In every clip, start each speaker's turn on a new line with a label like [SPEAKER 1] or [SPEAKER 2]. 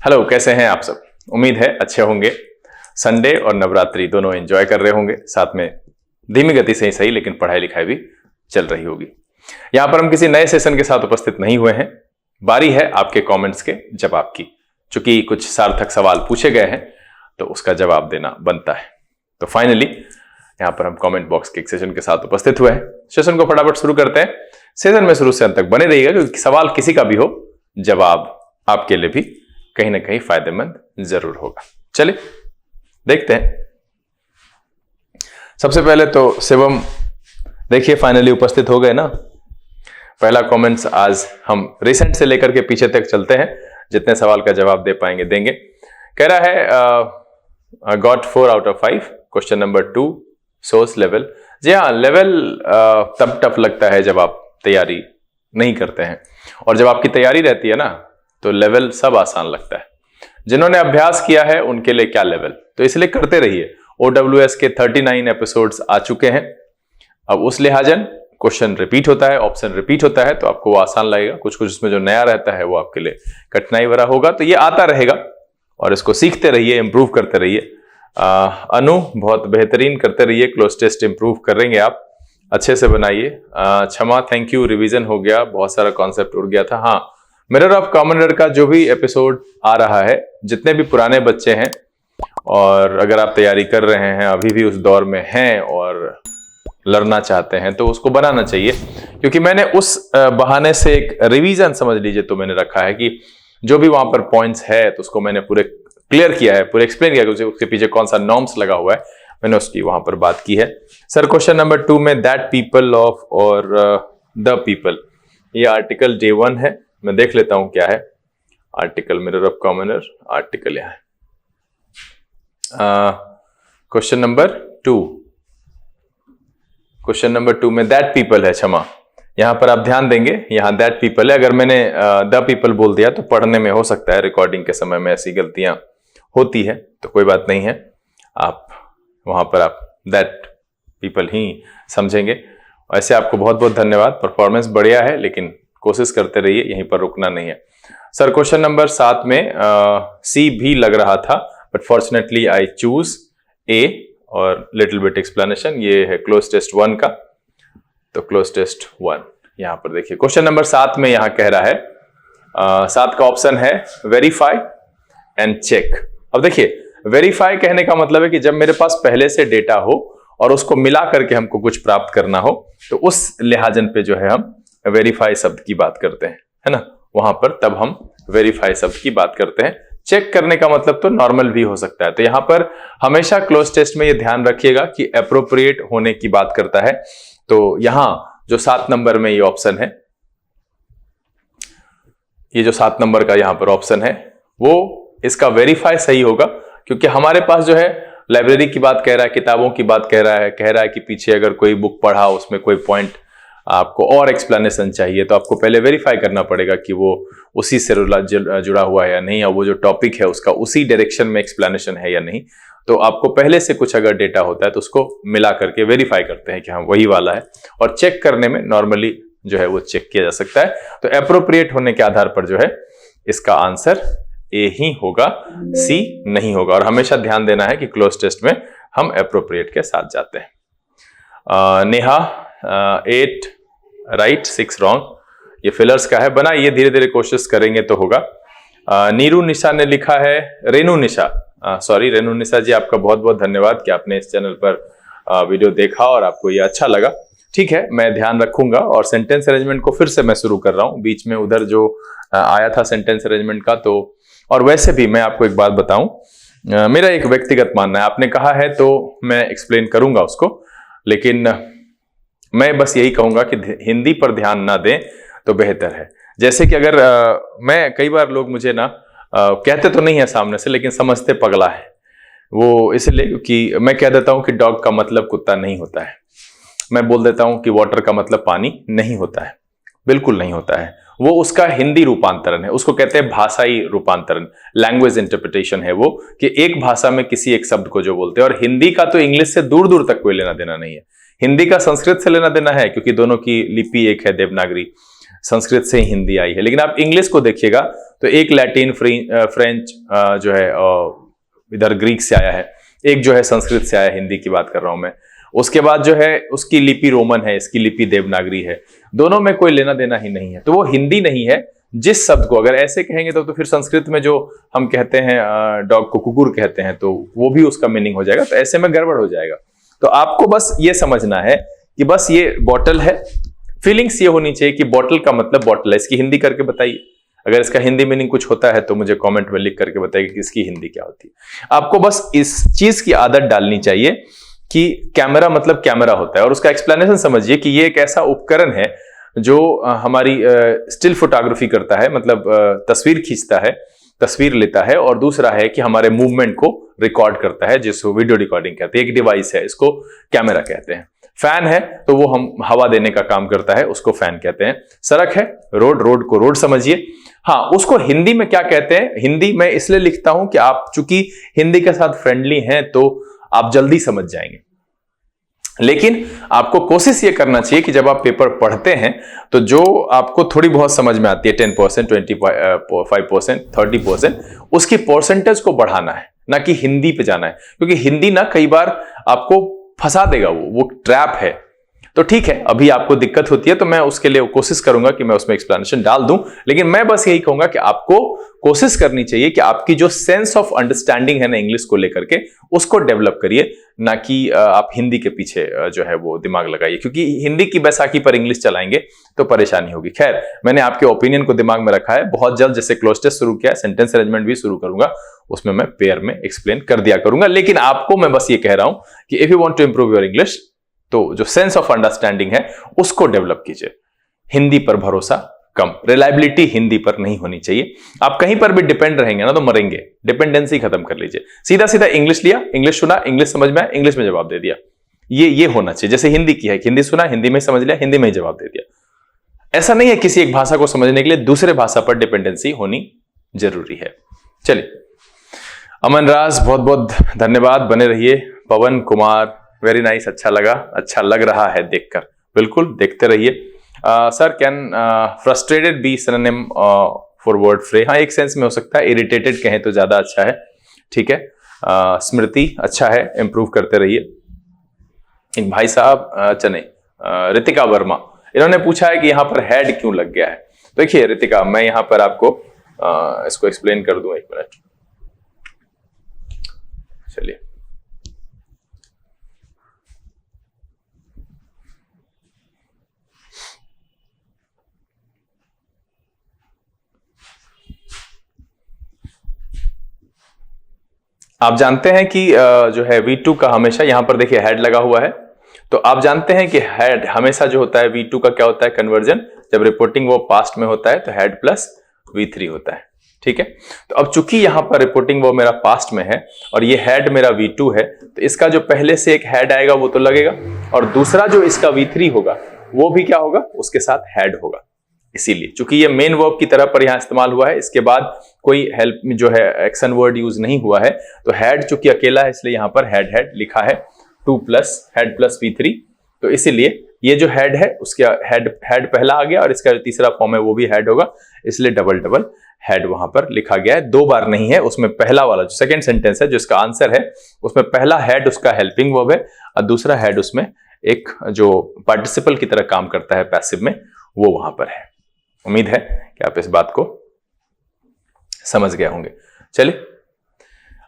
[SPEAKER 1] Hello, कैसे हैं आप सब। उम्मीद है अच्छे होंगे। संडे और नवरात्रि दोनों एंजॉय कर रहे होंगे, साथ में धीमी गति से ही सही लेकिन पढ़ाई लिखाई भी चल रही होगी। यहां पर हम किसी नए सेशन के साथ उपस्थित नहीं हुए हैं। बारी है आपके कमेंट्स के जवाब की। चूंकि कुछ सार्थक सवाल पूछे गए हैं तो उसका जवाब देना बनता है। तो फाइनली यहां पर हम कमेंट बॉक्स के एक सेशन के साथ उपस्थित हुए हैं। सेशन को फटाफट शुरू करते हैं। सेशन में शुरू से अंत तक बने रहिएगा, क्योंकि सवाल किसी का भी हो, जवाब आपके लिए भी कहीं ना कहीं फायदेमंद जरूर होगा। चलिए देखते हैं। सबसे पहले तो शिवम देखिए फाइनली उपस्थित हो गए ना। पहला कमेंट्स आज हम रिसेंट से लेकर के पीछे तक चलते हैं, जितने सवाल का जवाब दे पाएंगे देंगे। कह रहा है got 4 out of 5। Question number 2 source level. जी हाँ, लेवल तब टफ लगता है जब आप तैयारी नहीं करते हैं, और जब आपकी तैयारी रहती है ना तो लेवल सब आसान लगता है। जिन्होंने अभ्यास किया है उनके लिए क्या लेवल, तो इसलिए करते रहिए। OWS के 39 एपिसोड्स आ चुके हैं। अब उस लिहाजन क्वेश्चन रिपीट होता है, ऑप्शन रिपीट होता है, तो आपको वो आसान लगेगा। कुछ कुछ उसमें जो नया रहता है वो आपके लिए कठिनाई भरा होगा। तो ये आता रहेगा और इसको सीखते रहिए, इंप्रूव करते रहिए। अनु बहुत बेहतरीन करते रहिए, क्लोज टेस्ट इंप्रूव करेंगे आप, अच्छे से बनाइए। क्षमा थैंक यू, रिवीजन हो गया, बहुत सारा कॉन्सेप्ट उड़ गया था। हाँ, मिरर ऑफ कॉमन एरर का जो भी एपिसोड आ रहा है, जितने भी पुराने बच्चे हैं और अगर आप तैयारी कर रहे हैं, अभी भी उस दौर में हैं और लड़ना चाहते हैं, तो उसको बनाना चाहिए। क्योंकि मैंने उस बहाने से एक रिवीजन समझ लीजिए तो मैंने रखा है कि जो भी वहां पर पॉइंट्स है तो उसको मैंने पूरे क्लियर किया है, पूरे एक्सप्लेन किया कि उसके पीछे कौन सा नॉर्म्स लगा हुआ है, मैंने उसकी वहां पर बात की है। सर क्वेश्चन नंबर 2 में दैट पीपल ऑफ और द पीपल, ये आर्टिकल डे 1 है। मैं देख लेता हूं क्या है article. Mirror of common error article यहां है। क्वेश्चन नंबर 2, क्वेश्चन नंबर 2 में दैट पीपल है। क्षमा, यहां पर आप ध्यान देंगे, यहां दैट पीपल है। अगर मैंने द पीपल बोल दिया तो पढ़ने में हो सकता है रिकॉर्डिंग के समय में ऐसी गलतियां होती है, तो कोई बात नहीं है। आप वहां पर आप दैट पीपल ही समझेंगे। ऐसे आपको बहुत बहुत धन्यवाद। परफॉर्मेंस बढ़िया है, लेकिन कोशिश करते रहिए, यहीं पर रुकना नहीं है। सर क्वेश्चन नंबर 7 में सी भी लग रहा था, but fortunately I choose a और लिटिल बिट एक्सप्लेनेशन। ये है क्लोज टेस्ट 1 का, तो क्लोज टेस्ट 1 यहां पर देखिए। क्वेश्चन नंबर 7 में यहां कह रहा है 7 का ऑप्शन है वेरीफाई एंड चेक। अब देखिए, वेरीफाई कहने का मतलब है कि जब मेरे पास पहले से डेटा हो और उसको मिला करके हमको कुछ प्राप्त करना हो, तो उस लिहाजन पे जो है हम वेरीफाई शब्द की बात करते हैं, है ना। वहां पर तब हम वेरीफाई शब्द की बात करते हैं। चेक करने का मतलब तो नॉर्मल भी हो सकता है। तो यहां पर हमेशा क्लोज टेस्ट में ये ध्यान रखिएगा कि एप्रोप्रिएट होने की बात करता है। तो यहां जो 7 नंबर में ये ऑप्शन है, ये जो 7 नंबर का यहां पर ऑप्शन है, वो इसका वेरीफाई सही होगा। क्योंकि हमारे पास जो है लाइब्रेरी की बात कह रहा है, किताबों की बात कह रहा है कि पीछे अगर कोई बुक पढ़ा, उसमें कोई पॉइंट आपको और एक्सप्लेनेशन चाहिए, तो आपको पहले वेरीफाई करना पड़ेगा कि वो उसी से जुड़ा हुआ है या नहीं, और वो जो टॉपिक है उसका उसी डायरेक्शन में एक्सप्लेनेशन है या नहीं। तो आपको पहले से कुछ अगर डेटा होता है तो उसको मिला करके वेरीफाई करते हैं कि हाँ वही वाला है। और चेक करने में नॉर्मली जो है वो चेक किया जा सकता है। तो एप्रोप्रिएट होने के आधार पर जो है इसका आंसर ए ही होगा, सी नहीं होगा। और हमेशा ध्यान देना है कि क्लोज टेस्ट में हम एप्रोप्रिएट के साथ जाते हैं। नेहा 8 राइट 6 रॉन्ग, ये फिलर्स का है। बनाइए, धीरे धीरे कोशिश करेंगे तो होगा। नीरू निशा ने लिखा है, रेनू निशा, सॉरी रेनू निशा जी, आपका बहुत बहुत धन्यवाद कि आपने इस चैनल पर वीडियो देखा और आपको ये अच्छा लगा। ठीक है, मैं ध्यान रखूंगा। और सेंटेंस अरेंजमेंट को फिर से मैं शुरू कर रहा हूं। बीच में उधर जो आया था सेंटेंस अरेंजमेंट का, तो और वैसे भी मैं आपको एक बात बताऊं, मेरा एक व्यक्तिगत मानना है। आपने कहा है तो मैं एक्सप्लेन करूंगा उसको, लेकिन मैं बस यही कहूंगा कि हिंदी पर ध्यान ना दें तो बेहतर है। जैसे कि अगर मैं कई बार लोग मुझे ना कहते तो नहीं है सामने से, लेकिन समझते पगला है। वो इसलिए क्योंकि मैं कह देता हूं कि डॉग का मतलब कुत्ता नहीं होता है। मैं बोल देता हूं कि वाटर का मतलब पानी नहीं होता है, बिल्कुल नहीं होता है। वो उसका हिंदी रूपांतरण है, उसको कहते हैं भाषाई रूपांतरण, लैंग्वेज इंटरप्रिटेशन है वो, कि एक भाषा में किसी एक शब्द को जो बोलते हैं। और हिंदी का तो इंग्लिश से दूर दूर तक कोई लेना देना नहीं है। हिंदी का संस्कृत से लेना देना है, क्योंकि दोनों की लिपि एक है, देवनागरी। संस्कृत से ही हिंदी आई है। लेकिन आप इंग्लिश को देखिएगा तो एक लैटिन, फ्रेंच जो है इधर ग्रीक से आया है, एक जो है संस्कृत से आया, हिंदी की बात कर रहा हूं मैं। उसके बाद जो है उसकी लिपि रोमन है, इसकी लिपि देवनागरी है। दोनों में कोई लेना देना ही नहीं है, तो वो हिंदी नहीं है। जिस शब्द को अगर ऐसे कहेंगे तो फिर संस्कृत में जो हम कहते हैं डॉग को कुकुर कहते हैं, तो वो भी उसका मीनिंग हो जाएगा, तो ऐसे में गड़बड़ हो जाएगा। तो आपको बस ये समझना है कि बस ये बॉटल है, फीलिंग्स ये होनी चाहिए कि बॉटल का मतलब बॉटल है। इसकी हिंदी करके बताइए, अगर इसका हिंदी मीनिंग कुछ होता है तो मुझे कमेंट में लिख करके बताइए कि इसकी हिंदी क्या होती है। आपको बस इस चीज की आदत डालनी चाहिए कि कैमरा मतलब कैमरा होता है, और उसका एक्सप्लेनेशन समझिए कि ये एक ऐसा उपकरण है जो हमारी स्टिल फोटोग्राफी करता है, मतलब तस्वीर खींचता है, तस्वीर लेता है, और दूसरा है कि हमारे मूवमेंट को रिकॉर्ड करता है, जिसको वीडियो रिकॉर्डिंग कहते हैं। एक डिवाइस है, इसको कैमरा कहते हैं। फैन है तो वो हम हवा देने का काम करता है, उसको फैन कहते हैं। सड़क है, रोड को रोड समझिए। हाँ, उसको हिंदी में क्या कहते हैं, हिंदी में इसलिए लिखता हूं कि आप चूंकि हिंदी के साथ फ्रेंडली हैं तो आप जल्दी समझ जाएंगे। लेकिन आपको कोशिश ये करना चाहिए कि जब आप पेपर पढ़ते हैं तो जो आपको थोड़ी बहुत समझ में आती है 10%, 25%, 30%, उसकी परसेंटेज को बढ़ाना है, ना कि हिंदी पे जाना है। क्योंकि हिंदी ना कई बार आपको फंसा देगा, वो ट्रैप है। तो ठीक है, अभी आपको दिक्कत होती है तो मैं उसके लिए कोशिश करूंगा कि मैं उसमें एक्सप्लेनेशन डाल दूं। लेकिन मैं बस यही कहूंगा कि आपको कोशिश करनी चाहिए कि आपकी जो सेंस ऑफ अंडरस्टैंडिंग है ना इंग्लिश को लेकर के, उसको डेवलप करिए, ना कि आप हिंदी के पीछे जो है वो दिमाग लगाइए। क्योंकि हिंदी की बैसाखी पर इंग्लिश चलाएंगे तो परेशानी होगी। खैर, मैंने आपके ओपिनियन को दिमाग में रखा है। बहुत जल्द जैसे क्लोज टेस्ट शुरू किया, सेंटेंस अरेंजमेंट भी शुरू करूंगा, उसमें मैं पेयर में एक्सप्लेन कर दिया करूंगा। लेकिन आपको मैं बस ये कह रहा हूं कि if you want to improve your English, तो जो सेंस ऑफ अंडरस्टैंडिंग है उसको डेवलप कीजिए। हिंदी पर भरोसा कम, रिलायबिलिटी हिंदी पर नहीं होनी चाहिए। आप कहीं पर भी डिपेंड रहेंगे ना तो मरेंगे। डिपेंडेंसी खत्म कर लीजिए। सीधा सीधा इंग्लिश लिया, इंग्लिश सुना, इंग्लिश समझ में आया, इंग्लिश में जवाब दे दिया। ये होना चाहिए। जैसे हिंदी की है, हिंदी सुना, हिंदी में समझ लिया, हिंदी में ही जवाब दे दिया। ऐसा नहीं है, किसी एक भाषा को समझने के लिए दूसरे भाषा पर डिपेंडेंसी होनी जरूरी है। चलिए, अमन राज बहुत बहुत धन्यवाद, बने रहिए। पवन कुमार वेरी नाइस, अच्छा लगा, अच्छा लग रहा है देखकर, बिल्कुल देखते रहिए। Sir, can frustrated be synonym for word fray? हाँ, एक सेंस में हो सकता है। इरिटेटेड कहें तो ज्यादा अच्छा है। ठीक है। स्मृति अच्छा है, इंप्रूव करते रहिए। एक भाई साहब, अच्छा नहीं, रितिका वर्मा, इन्होंने पूछा है कि यहाँ पर हेड क्यों लग गया है। तो देखिए रितिका, मैं यहाँ पर आपको इसको एक्सप्लेन कर दूं, एक मिनट। चलिए, आप जानते हैं कि जो है V2 का हमेशा यहां पर देखिए हेड लगा हुआ है। तो आप जानते हैं कि हेड हमेशा जो होता है V2 का क्या होता है कन्वर्जन, जब रिपोर्टिंग वो पास्ट में होता है तो हेड प्लस V3 होता है। ठीक है। तो अब चूंकि यहां पर रिपोर्टिंग वो मेरा पास्ट में है और ये हेड मेरा V2 है, तो इसका जो पहले से एक हेड आएगा वो तो लगेगा, और दूसरा जो इसका V3 होगा वो भी क्या होगा, उसके साथ हेड होगा। इसीलिए चूंकि ये मेन वर्ब की तरह पर यहां इस्तेमाल हुआ है, इसके बाद कोई हेल्प में जो है एक्शन वर्ड यूज नहीं हुआ है, तो हेड चूंकि अकेला है इसलिए यहां पर हेड हेड लिखा है, 2 प्लस हेड प्लस V3। तो इसीलिए ये जो हेड है उसका हेड पहला आ गया, और इसका जो तीसरा फॉर्म है वो भी हेड होगा, इसलिए डबल डबल हेड वहां पर लिखा गया है। 2 बार नहीं है, उसमें पहला वाला जो सेकंड सेंटेंस है जो इसका आंसर है, उसमें पहला हेड उसका हेल्पिंग वर्ब है और दूसरा हेड उसमें एक जो पार्टिसिपल की तरह काम करता है पैसिव में, वो वहां पर है। उम्मीद है कि आप इस बात को समझ गए होंगे। चलिए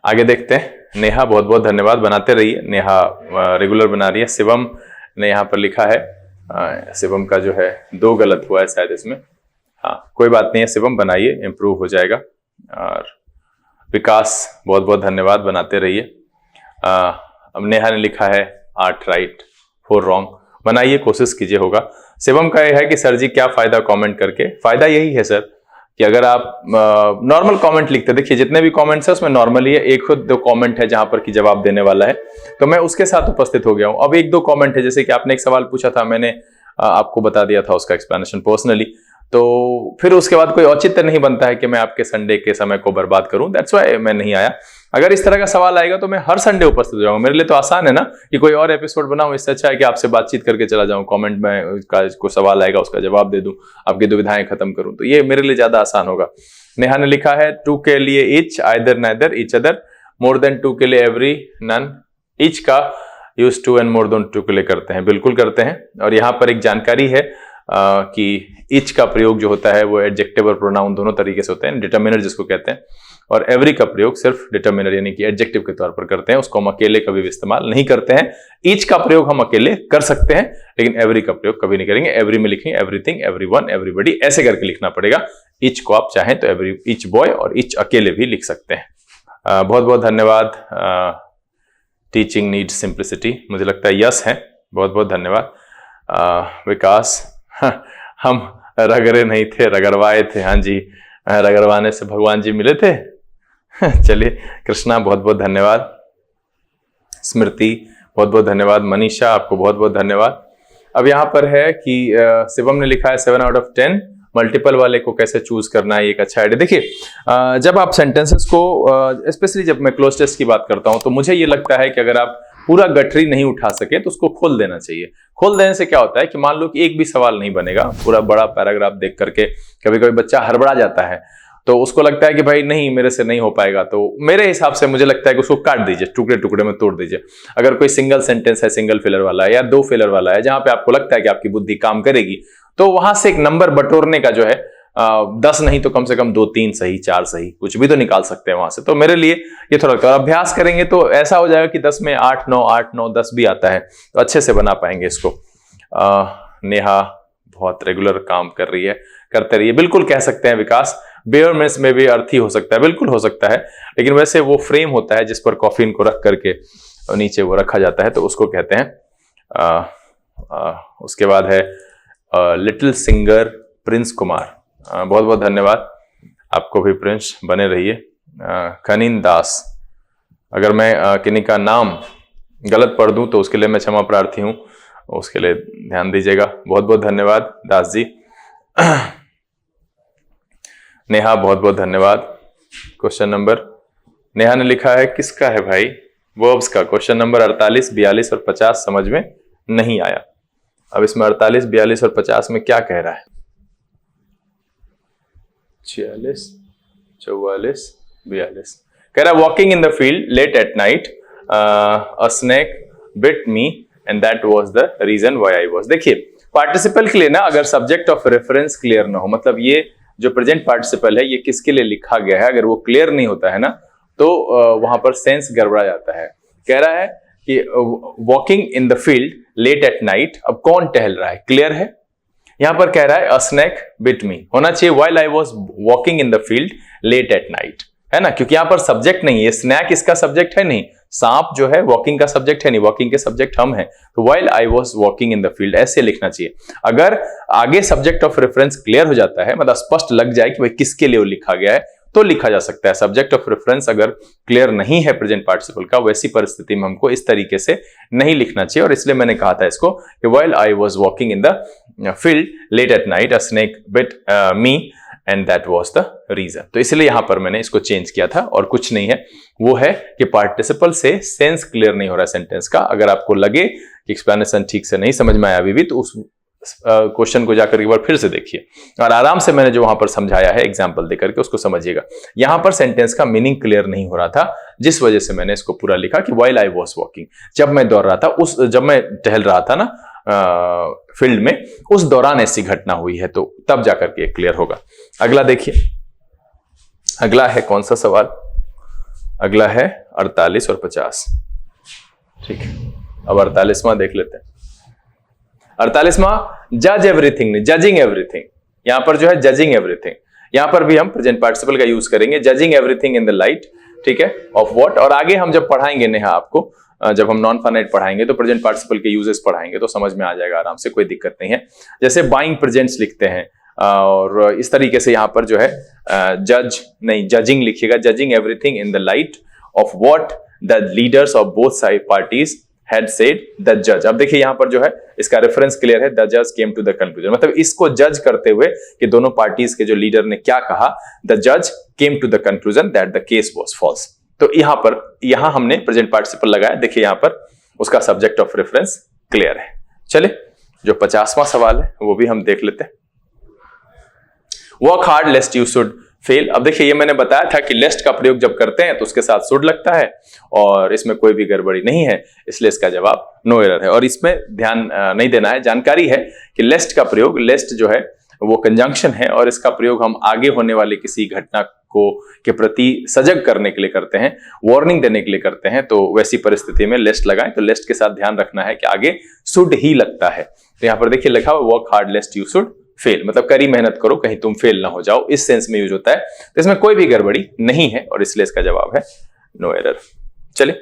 [SPEAKER 1] आगे देखते हैं। नेहा बहुत बहुत धन्यवाद, बनाते रहिए। नेहा रेगुलर बना रही है। शिवम ने यहाँ पर लिखा है, शिवम का जो है 2 गलत हुआ है शायद इसमें। हाँ, कोई बात नहीं है शिवम, बनाइए, इंप्रूव हो जाएगा। और विकास बहुत बहुत धन्यवाद, बनाते रहिए। अब नेहा ने लिखा है 8 राइट 4 रॉन्ग, बनाइए, कोशिश कीजिए, होगा। शिवम का यह है कि सर जी क्या फायदा कमेंट करके। फायदा यही है सर कि अगर आप नॉर्मल कमेंट लिखते, देखिए जितने भी कमेंट्स है उसमें नॉर्मली है, 1-2 कमेंट है जहां पर कि जवाब देने वाला है, तो मैं उसके साथ उपस्थित हो गया हूं। अब 1-2 कमेंट है, जैसे कि आपने एक सवाल पूछा था, मैंने आपको बता दिया था उसका एक्सप्लेनेशन पर्सनली, तो फिर उसके बाद कोई औचित्य नहीं बनता है कि मैं आपके संडे के समय को बर्बाद करूं, दैट्स व्हाई मैं नहीं आया। अगर इस तरह का सवाल आएगा तो मैं हर संडे उपस्थित हो जाऊंगा। मेरे लिए तो आसान है ना कि कोई और एपिसोड बनाऊं, इससे अच्छा है कि आपसे बातचीत करके चला जाऊं, कमेंट में कोई सवाल आएगा उसका जवाब दे दूं, आपकी दुविधाएं खत्म करूं, तो ये मेरे लिए ज्यादा आसान होगा। नेहा ने लिखा है 2 के लिए each, either neither, each other, more than 2 के लिए एवरी, नन। ईच का यूज टू एंड मोर देन 2 के लिए करते हैं, बिल्कुल करते हैं। और यहाँ पर एक जानकारी है कि ईच का प्रयोग जो होता है वो एडजेक्टिव और प्रोनाउन दोनों तरीके से होते हैं, डिटर्मिनर जिसको कहते हैं, और एवरी का प्रयोग सिर्फ डिटर्मिनर यानी कि एडजेक्टिव के तौर पर करते हैं, उसको हम अकेले कभी भी इस्तेमाल नहीं करते हैं। ईच का प्रयोग हम अकेले कर सकते हैं, लेकिन एवरी का प्रयोग कभी नहीं करेंगे। एवरी में लिखेंगे एवरीथिंग, एवरीवन, एवरीबॉडी, ऐसे करके लिखना पड़ेगा। ईच को आप चाहें तो एवरी, ईच बॉय और ईच अकेले भी लिख सकते हैं। बहुत बहुत धन्यवाद। टीचिंग नीड्स सिंप्लिसिटी, मुझे लगता है यस है, बहुत बहुत धन्यवाद। विकास, हम रगड़े नहीं थे, रगड़वाए थे। हाँ जी, रगड़वाने से भगवान जी मिले थे। चलिए, कृष्णा बहुत बहुत धन्यवाद। स्मृति बहुत बहुत धन्यवाद। मनीषा आपको बहुत बहुत धन्यवाद। अब यहाँ पर है कि शिवम ने लिखा है 7 आउट ऑफ 10, मल्टीपल वाले को कैसे चूज करना है, एक अच्छा आइडिया। देखिए, जब आप सेंटेंसेस को, स्पेशली जब मैं क्लोज टेस्ट की बात करता हूं, तो मुझे ये लगता है कि अगर आप पूरा गठरी नहीं उठा सके तो उसको खोल देना चाहिए। खोल देने से क्या होता है कि मान लो कि एक भी सवाल नहीं बनेगा, पूरा बड़ा पैराग्राफ देख करके कभी कभी बच्चा हड़बड़ा जाता है, तो उसको लगता है कि भाई नहीं, मेरे से नहीं हो पाएगा। तो मेरे हिसाब से मुझे लगता है कि उसको काट दीजिए, टुकड़े टुकड़े में तोड़ दीजिए। अगर कोई सिंगल सेंटेंस है, सिंगल फिलर वाला है या 2 फिलर वाला है, जहां पे आपको लगता है कि आपकी बुद्धि काम करेगी, तो वहां से एक नंबर बटोरने का जो है 10 नहीं तो कम से कम 2, 3 सही, 4 सही, कुछ भी तो निकाल सकते हैं वहां से। तो मेरे लिए ये थोड़ा लगता है, अभ्यास करेंगे तो ऐसा हो जाएगा कि 10 में 8, 9, 8, 9, 10 भी आता है, तो अच्छे से बना पाएंगे इसको। नेहा बहुत रेगुलर काम कर रही है, करते रहिए, बिल्कुल कह सकते हैं। विकास, बेयर मिस में भी अर्थी हो सकता है, बिल्कुल हो सकता है, लेकिन वैसे वो फ्रेम होता है जिस पर कॉफिन को रख करके नीचे वो रखा जाता है, तो उसको कहते हैं। उसके बाद है लिटिल सिंगर प्रिंस कुमार, बहुत बहुत धन्यवाद आपको भी प्रिंस, बने रहिए। खनीन दास, अगर मैं किन्हीं का नाम गलत पढ़ दूं तो उसके लिए मैं क्षमा प्रार्थी हूं, उसके लिए ध्यान दीजिएगा। बहुत बहुत धन्यवाद दास जी। नेहा बहुत बहुत धन्यवाद। क्वेश्चन नंबर, नेहा ने लिखा है किसका है भाई, वर्ब्स का। क्वेश्चन नंबर 48, 42 और 50 समझ में नहीं आया। अब इसमें 48, 42 और 50 में क्या कह रहा है? 46, 44, 42 कह रहा है walking in the field late at night, a snake bit me and that was the reason why I was. देखिए, पार्टिसिपल के लिए ना, अगर सब्जेक्ट ऑफ रेफरेंस क्लियर ना हो, मतलब ये जो प्रेजेंट पार्टिसिपल है ये किसके लिए लिखा गया है, अगर वो क्लियर नहीं होता है ना, तो वहां पर सेंस गड़बड़ा जाता है। कह रहा है कि walking in the field late at night, अब कौन टहल रहा है, क्लियर है। यहां पर कह रहा है अ स्नेक बिट मी, होना चाहिए while I was walking in the field late at night, है ना, क्योंकि यहां पर सब्जेक्ट नहीं है, स्नैक इसका सब्जेक्ट है नहीं, सांप जो है वॉकिंग का सब्जेक्ट है नहीं, वॉकिंग के सब्जेक्ट हम हैं, तो while I was walking in the field ऐसे लिखना चाहिए। अगर आगे सब्जेक्ट ऑफ रेफरेंस क्लियर हो जाता है, मतलब स्पष्ट लग जाए कि भाई किसके लिए वो लिखा गया है, तो लिखा जा सकता है। सब्जेक्ट ऑफ रेफरेंस अगर क्लियर नहीं है प्रेजेंट पार्टिसिपल का, वैसी परिस्थिति में हमको इस तरीके से नहीं लिखना चाहिए, और इसलिए मैंने कहा था इसको कि while I was walking in the field late at night a snake bit me and that was the reason. तो इसलिए यहां पर मैंने इसको चेंज किया था, और कुछ नहीं है, वो है कि पार्टिसिपल से सेंस क्लियर नहीं हो रहा है सेंटेंस का। अगर आपको लगे कि एक्सप्लेनेशन ठीक से नहीं समझ में आया अभी भी, तो उस क्वेश्चन को जाकर एक बार फिर से देखिए, और आराम से मैंने जो वहां पर समझाया है एग्जाम्पल देकर के उसको समझिएगा। यहां पर सेंटेंस का मीनिंग क्लियर नहीं हो रहा था, जिस वजह से मैंने इसको पूरा लिखा कि व्हाइल आई वाज वॉकिंग, जब मैं दौड़ रहा था, जब मैं टहल रहा था ना फील्ड में, उस दौरान ऐसी घटना हुई है, तो तब जाकर के क्लियर होगा। अगला देखिए, अगला है कौन सा सवाल, अगला है 48 और 50। ठीक है, अब 48वां देख लेते हैं। 48वां जज एवरीथिंग, जजिंग एवरीथिंग, यहां पर जो है जजिंग एवरीथिंग, यहां पर भी हम प्रेजेंट पार्टिसिपल का यूज करेंगे, judging everything in the light, ठीक है, ऑफ व्हाट। और आगे हम जब पढ़ाएंगे नेहा आपको, जब हम नॉन फाइनाइट पढ़ाएंगे तो प्रेजेंट पार्टिसिपल के यूजेस पढ़ाएंगे तो समझ में आ जाएगा आराम से, कोई दिक्कत नहीं है। जैसे बाइंग प्रेजेंट्स लिखते हैं, और इस तरीके से यहां पर जो है जज नहीं, जजिंग लिखिएगा, judging everything in the light of what the leaders of both side parties had said the judge। अब देखिए यहां पर जो है इसका रेफरेंस क्लियर है, the judge came to the conclusion, मतलब इसको जज करते हुए कि दोनों पार्टीज के जो लीडर ने क्या कहा, the judge came to the conclusion that the case was false। तो यहां हमने प्रेजेंट पार्टिसिपल लगाया। देखिए यहां पर उसका सब्जेक्ट ऑफ रेफरेंस क्लियर है। चले जो 50वां सवाल है वो भी हम देख लेते हैं। Work hard लेस्ट you should fail. अब देखिए ये मैंने बताया था कि लेस्ट का प्रयोग जब करते हैं तो उसके साथ शुड लगता है और इसमें कोई भी गड़बड़ी नहीं है, इसलिए इसका जवाब नो एरर है। और इसमें ध्यान नहीं देना है, जानकारी है कि लेस्ट का प्रयोग, लेस्ट जो है वो कंजंक्शन है और इसका प्रयोग हम आगे होने वाली किसी घटना को के प्रति सजग करने के लिए करते हैं, वार्निंग देने के लिए करते हैं। तो वैसी परिस्थिति में लेस्ट लगाएं तो लेस्ट के साथ ध्यान रखना है कि आगे शुड ही लगता है। तो यहां पर देखिए लिखा हुआ work hard लेस्ट you should fail, मतलब कड़ी मेहनत करो कहीं तुम फेल ना हो जाओ, इस सेंस में यूज होता है। तो इसमें कोई भी गड़बड़ी नहीं है और इसलिए इसका जवाब है नो एरर। चले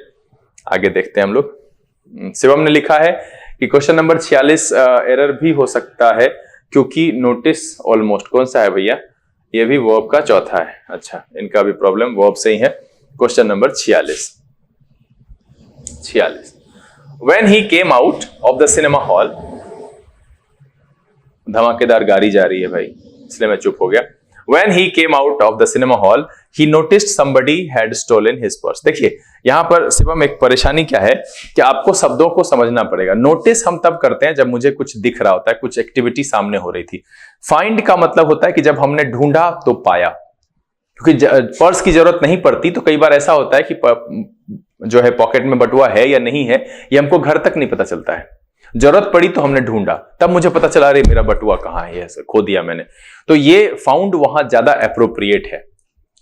[SPEAKER 1] आगे देखते हैं हम लोग। शिवम ने लिखा है कि क्वेश्चन नंबर 46 एरर भी हो सकता है क्योंकि नोटिस ऑलमोस्ट, कौन सा है भैया? ये भी वर्ब का चौथा है। अच्छा, इनका भी प्रॉब्लम वर्ब से ही है। Question number 46। When he came out of the cinema hall, धमाकेदार गाड़ी जा रही है भाई इसलिए मैं चुप हो गया। When he came out of the cinema hall, he noticed somebody had stolen his purse। देखिए यहां पर शिवम एक परेशानी क्या है कि आपको शब्दों को समझना पड़ेगा। नोटिस हम तब करते हैं जब मुझे कुछ दिख रहा होता है, कुछ एक्टिविटी सामने हो रही थी। फाइंड का मतलब होता है कि जब हमने ढूंढा तो पाया, क्योंकि पर्स की जरूरत नहीं पड़ती तो कई बार ऐसा होता है कि जो है पॉकेट में बटुआ है या नहीं है ये हमको घर तक नहीं पता चलता है। जरूरत पड़ी तो हमने ढूंढा, तब मुझे पता चला अरे मेरा बटुआ कहां है, ऐसे खो दिया मैंने। तो ये फाउंड वहां ज्यादा एप्रोप्रिएट है,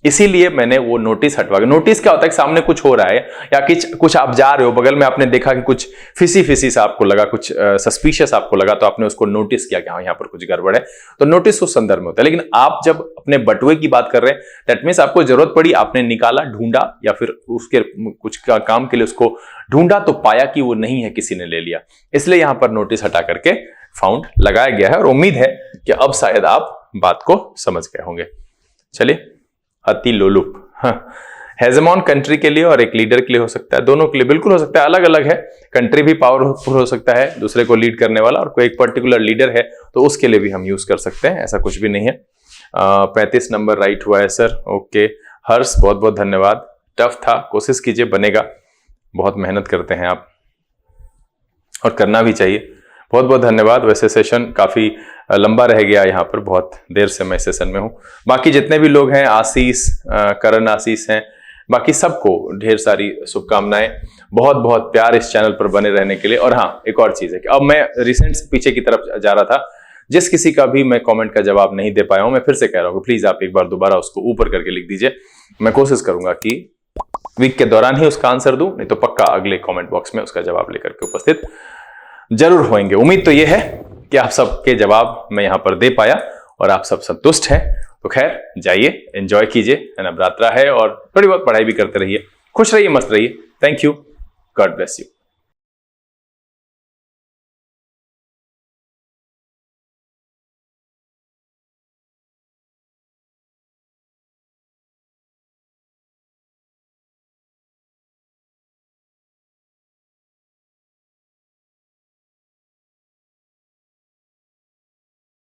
[SPEAKER 1] इसीलिए मैंने वो नोटिस हटवा के। नोटिस क्या होता है कि सामने कुछ हो रहा है या कुछ आप जा रहे हो, बगल में आपने देखा कि कुछ फिसी सा आपको लगा, कुछ सस्पिशियस आपको लगा, तो आपने उसको नोटिस किया कि हाँ यहाँ पर कुछ गड़बड़ है। तो नोटिस उस संदर्भ में होता है। लेकिन आप जब अपने बटुए की बात कर रहे हैं, दैट मीन्स आपको जरूरत पड़ी, आपने निकाला, ढूंढा या फिर उसके कुछ काम के लिए उसको ढूंढा तो पाया कि वो नहीं है, किसी ने ले लिया, इसलिए यहां पर नोटिस हटा करके फाउंड लगाया गया है। और उम्मीद है कि अब शायद आप बात को समझ गए होंगे। चलिए अति लोलुप, हेजेमॉन कंट्री के लिए और एक लीडर के लिए हो सकता है, दोनों के लिए बिल्कुल हो सकता है, अलग अलग है। कंट्री भी पावरफुल हो सकता है, दूसरे को लीड करने वाला, और कोई एक पर्टिकुलर लीडर है तो उसके लिए भी हम यूज कर सकते हैं, ऐसा कुछ भी नहीं है। 35 नंबर राइट हुआ है सर। ओके हर्ष, बहुत बहुत धन्यवाद। टफ था, कोशिश कीजिए, बनेगा। बहुत मेहनत करते हैं आप और करना भी चाहिए। बहुत बहुत धन्यवाद। वैसे सेशन काफी लंबा रह गया, यहाँ पर बहुत देर से मैं सेशन में हूँ। बाकी जितने भी लोग हैं, आशीष, करण आशीष हैं, बाकी सबको ढेर सारी शुभकामनाएं, बहुत बहुत प्यार इस चैनल पर बने रहने के लिए। और हाँ, एक और चीज है कि अब मैं रिसेंट पीछे की तरफ जा रहा था, जिस किसी का भी मैं कमेंट का जवाब नहीं दे पाया हूं, मैं फिर से कह रहा हूं कि प्लीज आप एक बार दोबारा उसको ऊपर करके लिख दीजिए। मैं कोशिश करूंगा कि वीक के दौरान ही उसका आंसर दूं, नहीं तो पक्का अगले कमेंट बॉक्स में उसका जवाब लेकर के उपस्थित जरूर होंगे। उम्मीद तो यह है कि आप सबके जवाब मैं यहां पर दे पाया और आप सब संतुष्ट हैं। तो खैर जाइए, एंजॉय कीजिए, नवरात्रा है और थोड़ी बहुत पढ़ाई भी करते रहिए। खुश रहिए, मस्त रहिए। Thank you, God bless you.